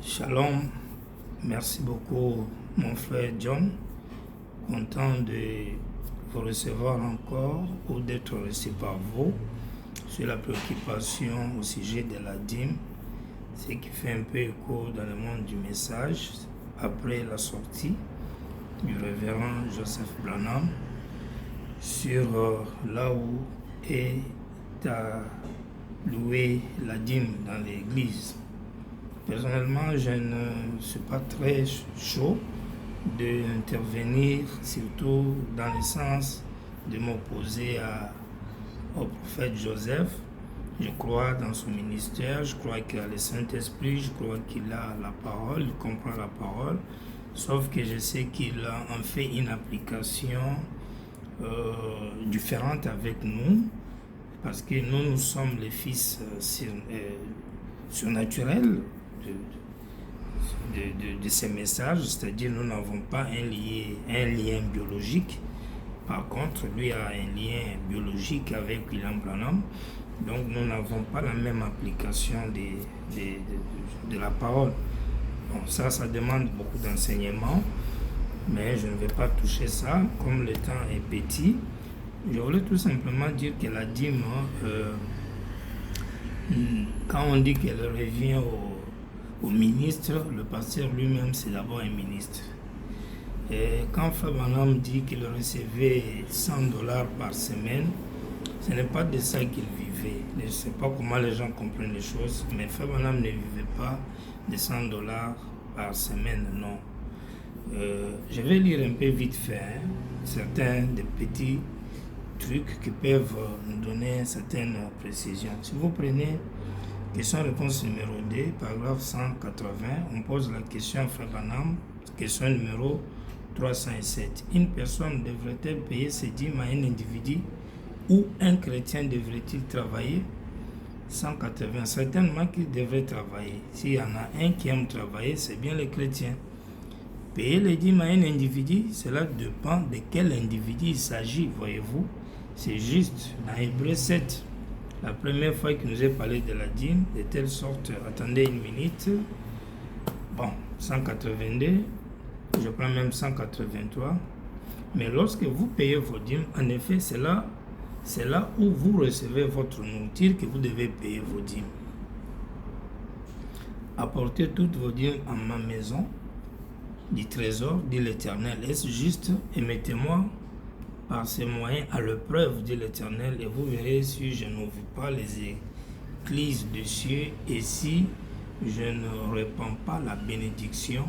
Shalom, merci beaucoup mon frère John, content de vous recevoir encore ou d'être reçu par vous sur la préoccupation au sujet de la dîme, ce qui fait un peu écho dans le monde du message après la sortie du révérend Joseph Branham sur là où est allouée la dîme dans l'église. Personnellement, je ne suis pas très chaud d'intervenir, surtout dans le sens de m'opposer au prophète Joseph. Je crois dans son ministère, je crois qu'il a le Saint-Esprit, je crois qu'il a la parole, il comprend la parole, sauf que je sais qu'il en fait une application différente avec nous, parce que nous sommes les fils surnaturels de ces messages, c'est-à-dire nous n'avons pas un lien biologique. Par contre, lui a un lien biologique avec William Branham, donc nous n'avons pas la même application de la parole. Bon, ça demande beaucoup d'enseignement, mais je ne vais pas toucher ça, comme le temps est petit. Je voulais tout simplement dire que la dîme, quand on dit qu'elle revient au ministre, le pasteur lui-même c'est d'abord un ministre. Et quand Frère Branham dit qu'il recevait $100 par semaine, ce n'est pas de ça qu'il vivait. Je ne sais pas comment les gens comprennent les choses, mais Frère Branham ne vivait pas de $100 par semaine, non. Je vais lire un peu vite fait certains des petits trucs qui peuvent nous donner certaines précisions. Si vous prenez question-réponse numéro 2, paragraphe 180, on pose la question à Frère Branham, question numéro 307. Une personne devrait-elle payer ses dîmes à un individu ou un chrétien devrait-il travailler? 180. Certainement qu'il devrait travailler. S'il y en a un qui aime travailler, c'est bien le chrétien. Payer les dîmes à un individu, cela dépend de quel individu il s'agit, voyez-vous. C'est juste dans Hébreux 7. La première fois qu'il nous a parlé de la dîme, de telle sorte, attendez une minute, bon, 182, je prends même 183, mais lorsque vous payez vos dîmes, en effet, c'est là où vous recevez votre nourriture que vous devez payer vos dîmes. Apportez toutes vos dîmes en ma maison, du trésor, dit l'Éternel. Est-ce juste? Et mettez-moi par ces moyens à l'épreuve, dit l'Éternel, et vous verrez si je n'ouvre pas les écluses des cieux et si je ne répands pas la bénédiction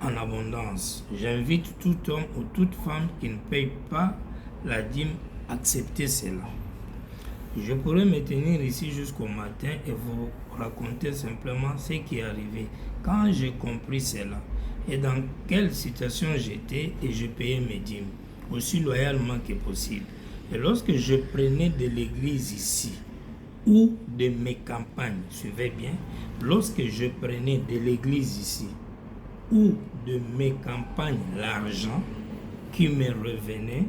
en abondance. J'invite tout homme ou toute femme qui ne paye pas la dîme à accepter cela. Je pourrais me tenir ici jusqu'au matin et vous raconter simplement ce qui est arrivé quand j'ai compris cela et dans quelle situation j'étais et je payais mes dîmes aussi loyalement que possible. Et lorsque je prenais de l'église ici ou de mes campagnes, suivez bien, lorsque je prenais de l'église ici ou de mes campagnes l'argent qui me revenait,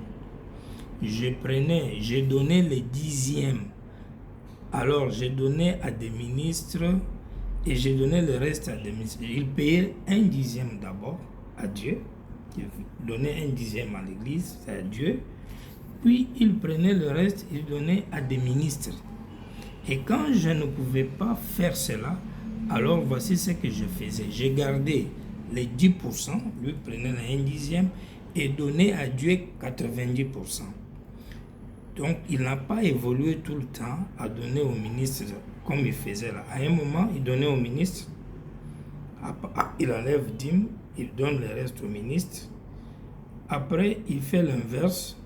je donnais les dixièmes. Alors je donnais à des ministres et je donnais le reste à des ministres. Ils payaient un dixième d'abord à Dieu. Il donnait un dixième à l'église, c'est à Dieu. Puis il prenait le reste, il donnait à des ministres. Et quand je ne pouvais pas faire cela, alors voici ce que je faisais. J'ai gardé les 10%, lui prenait un dixième et donnait à Dieu 90%. Donc il n'a pas évolué tout le temps à donner aux ministres comme il faisait là. À un moment, il donnait aux ministres, il enlève dîme, il donne le reste au ministre. Après, il fait l'inverse.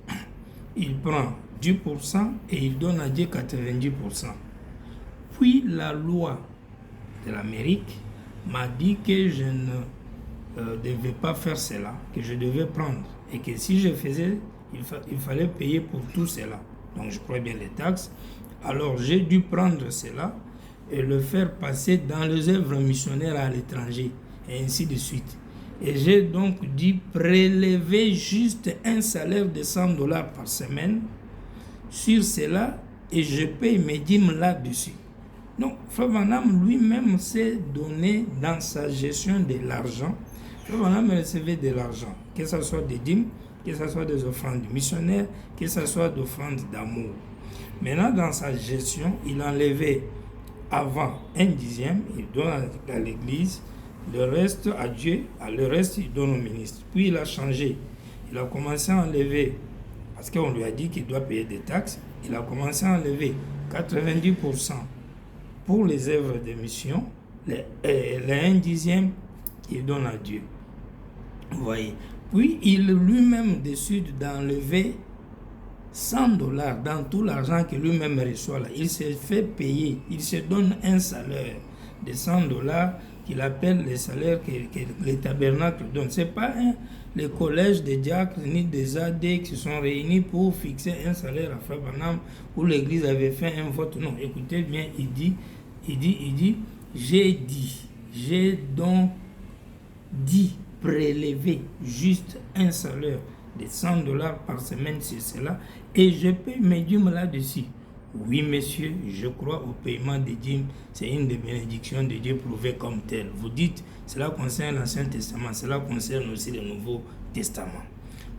Il prend 10% et il donne à Dieu 90%. Puis la loi de l'Amérique m'a dit que je ne devais pas faire cela, que je devais prendre. Et que si je faisais, il fallait payer pour tout cela. Donc je crois bien les taxes. Alors j'ai dû prendre cela et le faire passer dans les œuvres missionnaires à l'étranger. Et ainsi de suite. Et j'ai donc dû prélever juste un salaire de $100 par semaine sur cela et je paye mes dîmes là-dessus. Non, Frère Branham lui-même s'est donné dans sa gestion de l'argent. Frère Branham recevait de l'argent, que ce soit des dîmes, que ce soit des offrandes missionnaires, que ce soit des offrandes d'amour. Maintenant, dans sa gestion, il enlevait avant 1/10, il donne à l'église, le reste à Dieu, le reste il donne au ministre. Puis il a changé, il a commencé à enlever, parce qu'on lui a dit qu'il doit payer des taxes, il a commencé à enlever 90% pour les œuvres de mission, les 1/10 il donne à Dieu. Vous voyez. Puis il lui-même décide d'enlever $100 dans tout l'argent que lui-même reçoit là. Il s'est fait payer, il se donne un salaire de $100 qu'il appelle le salaire que les tabernacles donnent. Ce n'est pas les collèges des diacres ni des AD qui se sont réunis pour fixer un salaire à Frère Branham où l'église avait fait un vote. Non, écoutez bien, il dit, j'ai donc dit prélever juste un salaire de $100 par semaine, c'est cela, et je paye mes dîmes là-dessus. Oui, monsieur, je crois au paiement des dîmes, c'est une des bénédictions de Dieu prouvée comme telle. Vous dites, cela concerne l'Ancien Testament, cela concerne aussi le Nouveau Testament.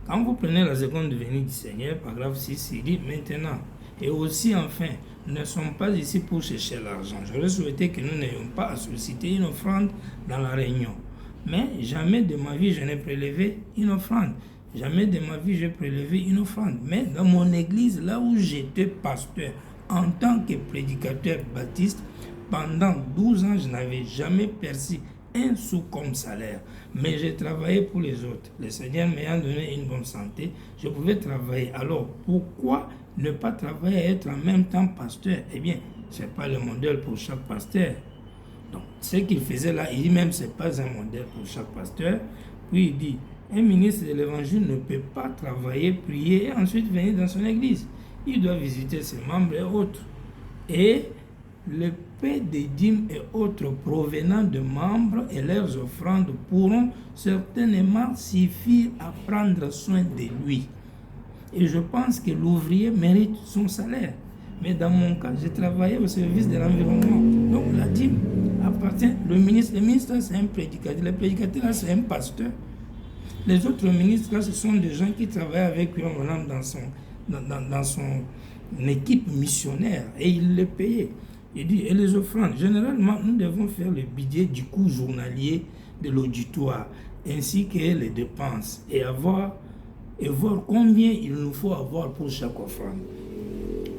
Quand vous prenez la seconde venue du Seigneur, paragraphe 6, il dit maintenant, et aussi enfin, nous ne sommes pas ici pour chercher l'argent. J'aurais souhaité que nous n'ayons pas à solliciter une offrande dans la réunion. Mais jamais de ma vie je n'ai prélevé une offrande. Jamais de ma vie j'ai prélevé une offrande. Mais dans mon église, là où j'étais pasteur, en tant que prédicateur baptiste, pendant 12 ans, je n'avais jamais perçu un sou comme salaire. Mais j'ai travaillé pour les autres. Le Seigneur m'ayant donné une bonne santé, je pouvais travailler. Alors, pourquoi ne pas travailler et être en même temps pasteur? Eh bien, ce n'est pas le modèle pour chaque pasteur. Donc, ce qu'il faisait là, il dit même ce n'est pas un modèle pour chaque pasteur. Puis il dit, un ministre de l'évangile ne peut pas travailler, prier et ensuite venir dans son église. Il doit visiter ses membres et autres. Et le paie des dîmes et autres provenant de membres et leurs offrandes pourront certainement suffire à prendre soin de lui. Et je pense que l'ouvrier mérite son salaire. Mais dans mon cas, j'ai travaillé au service de l'environnement. Donc la dîme appartient, le ministre c'est un prédicateur, le prédicateur là c'est un pasteur. Les autres ministres là ce sont des gens qui travaillent avec lui dans son équipe missionnaire et il les payait. Il dit, et les offrandes, généralement nous devons faire le budget du coût journalier de l'auditoire ainsi que les dépenses et voir combien il nous faut avoir pour chaque offrande.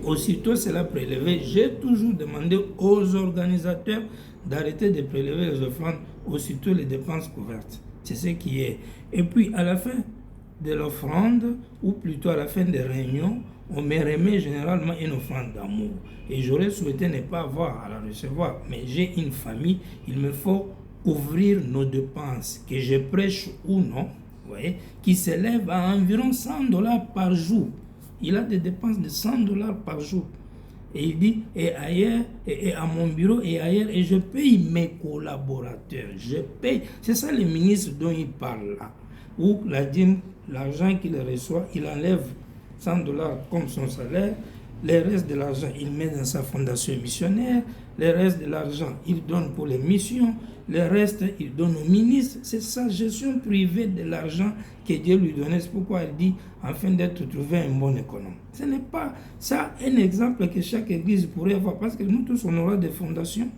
Aussitôt cela prélevé, j'ai toujours demandé aux organisateurs d'arrêter de prélever les offrandes, aussitôt les dépenses couvertes. C'est ce qui est. Et puis à la fin de l'offrande, ou plutôt à la fin des réunions, on me remet généralement une offrande d'amour. Et j'aurais souhaité ne pas avoir à la recevoir. Mais j'ai une famille, il me faut couvrir nos dépenses, que je prêche ou non, vous voyez, qui s'élèvent à environ $100 par jour. Il a des dépenses de $100 par jour. Et il dit, et ailleurs, et à mon bureau, et ailleurs, et je paye mes collaborateurs. Je paye. C'est ça le ministre dont il parle là. Où la dîme, l'argent qu'il reçoit, il enlève $100 comme son salaire. Le reste de l'argent, il met dans sa fondation missionnaire. Le reste de l'argent, il donne pour les missions. Le reste, il donne au ministre. C'est sa gestion privée de l'argent que Dieu lui donnait. C'est pourquoi il dit, afin d'être trouvé un bon économe. Ce n'est pas ça un exemple que chaque église pourrait avoir. Parce que nous tous, on aura des fondations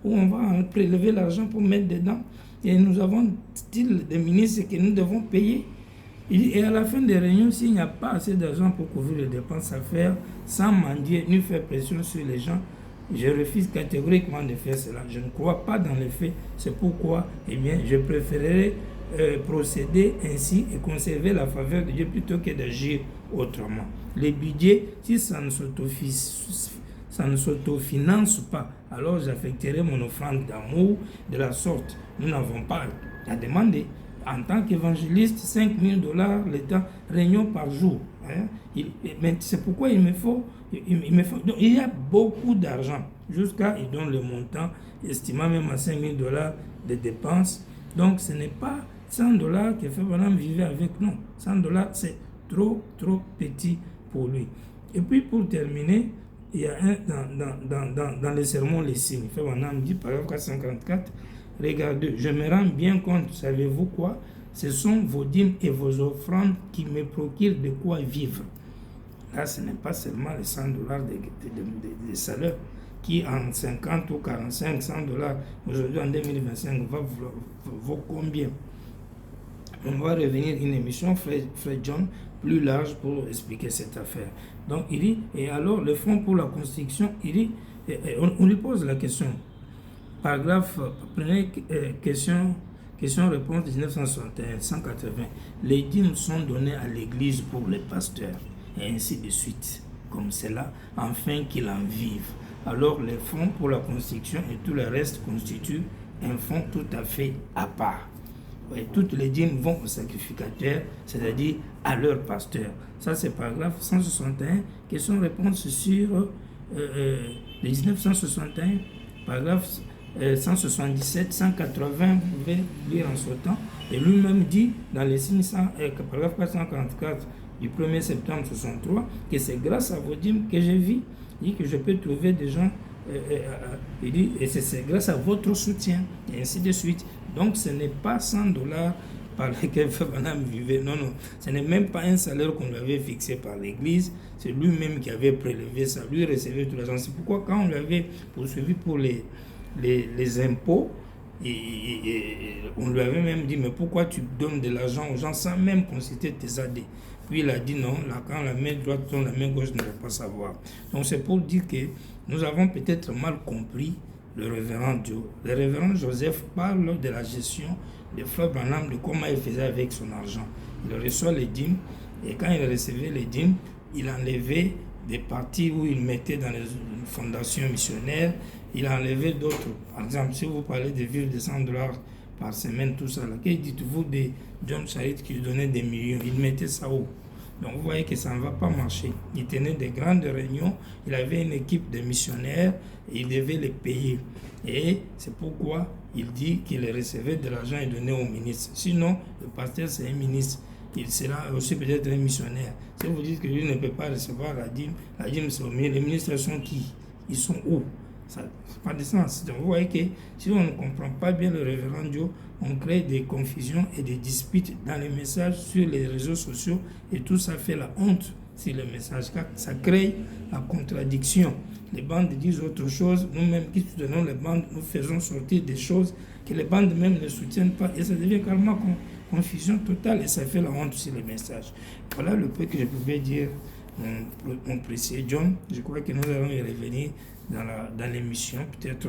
où on va prélever l'argent pour mettre dedans. Et nous avons des ministres que nous devons payer. Et à la fin des réunions, s'il n'y a pas assez d'argent pour couvrir les dépenses à faire, sans mendier ni faire pression sur les gens, je refuse catégoriquement de faire cela. Je ne crois pas dans les faits. C'est pourquoi je préférerais procéder ainsi et conserver la faveur de Dieu plutôt que d'agir autrement. Les budgets, si ça ne s'autofinance pas, alors j'affecterai mon offrande d'amour de la sorte. Nous n'avons pas à demander. En tant qu'évangéliste, $5,000 l'État, réunion par jour. Mais c'est pourquoi il me faut. Donc, il y a beaucoup d'argent. Jusqu'à, il donne le montant, estimant même à $5,000 de dépenses. Donc, ce n'est pas $100 que Frère Branham vivait avec. Non, $100, c'est trop petit pour lui. Et puis, pour terminer, il y a dans les sermons, les signes. Frère Branham dit, paragraphe 444, regardez, je me rends bien compte, savez-vous quoi? Ce sont vos dîmes et vos offrandes qui me procurent de quoi vivre. Là, ce n'est pas seulement les $100 de salaire qui en 50 ou 45, $100, aujourd'hui en 2025, vaut combien? On va revenir à une émission, Frère John, plus large pour expliquer cette affaire. Donc, il dit, et alors le Fonds pour la construction, il dit, on lui pose la question. Paragraphe, prenez question-réponse 1961, 180. Les dîmes sont donnés à l'Église pour les pasteurs, et ainsi de suite, comme cela, afin qu'ils en vivent. Alors, les fonds pour la construction et tout le reste constituent un fonds tout à fait à part. Et toutes les dîmes vont aux sacrificateurs, c'est-à-dire à leur pasteur. Ça, c'est paragraphe 161, question-réponse sur les 1961, paragraphe 177, 180, vous pouvez lire en sautant. Et lui-même dit dans les 500, paragraphe 444 du 1er septembre 63, que c'est grâce à vos dîmes que je vis. Il dit que je peux trouver des gens, il dit, et c'est grâce à votre soutien, et ainsi de suite. Donc ce n'est pas $100 par lesquels Frère Branham vivait, non, ce n'est même pas un salaire qu'on lui avait fixé par l'Église, c'est lui-même qui avait prélevé ça, lui recevait tout l'argent. C'est pourquoi quand on lui avait poursuivi pour les impôts, on lui avait même dit, mais pourquoi tu donnes de l'argent aux gens sans même consulter tes AD? Puis il a dit non, là, quand la main droite tourne, la main gauche ne va pas savoir. Donc c'est pour dire que nous avons peut-être mal compris le révérend Joe. Le révérend Joseph parle de la gestion de Frère Branham, de comment il faisait avec son argent. Il reçoit les dîmes, et quand il recevait les dîmes, il enlevait des parties où il mettait dans les fondations missionnaires, il enlevait d'autres. Par exemple, si vous parlez de vivre de $100 par semaine, tout ça, là, que dites-vous de John Charit qui lui donnait des millions? Il mettait ça où? Donc vous voyez que ça ne va pas marcher. Il tenait des grandes réunions, il avait une équipe de missionnaires et il devait les payer. Et c'est pourquoi il dit qu'il recevait de l'argent et donnait au ministre. Sinon, le pasteur c'est un ministre. Il sera aussi peut-être un missionnaire. Si vous dites que lui ne peut pas recevoir la dîme c'est au milieu. Les ministres sont qui? Ils sont où? Ça n'a pas de sens. Donc vous voyez que si on ne comprend pas bien le révérend Joe, on crée des confusions et des disputes dans les messages sur les réseaux sociaux et tout ça fait la honte sur les messages. Ça crée la contradiction. Les bandes disent autre chose, nous-mêmes qui soutenons les bandes, nous faisons sortir des choses que les bandes même ne soutiennent pas et ça devient carrément confusion totale et ça fait la honte sur les messages. Voilà le peu que je pouvais dire, mon précieux John. Je crois que nous allons y revenir dans l'émission, peut-être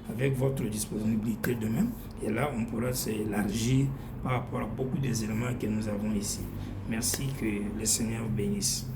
avec votre disponibilité demain. Et là, on pourra s'élargir par rapport à beaucoup des éléments que nous avons ici. Merci, que le Seigneur bénisse.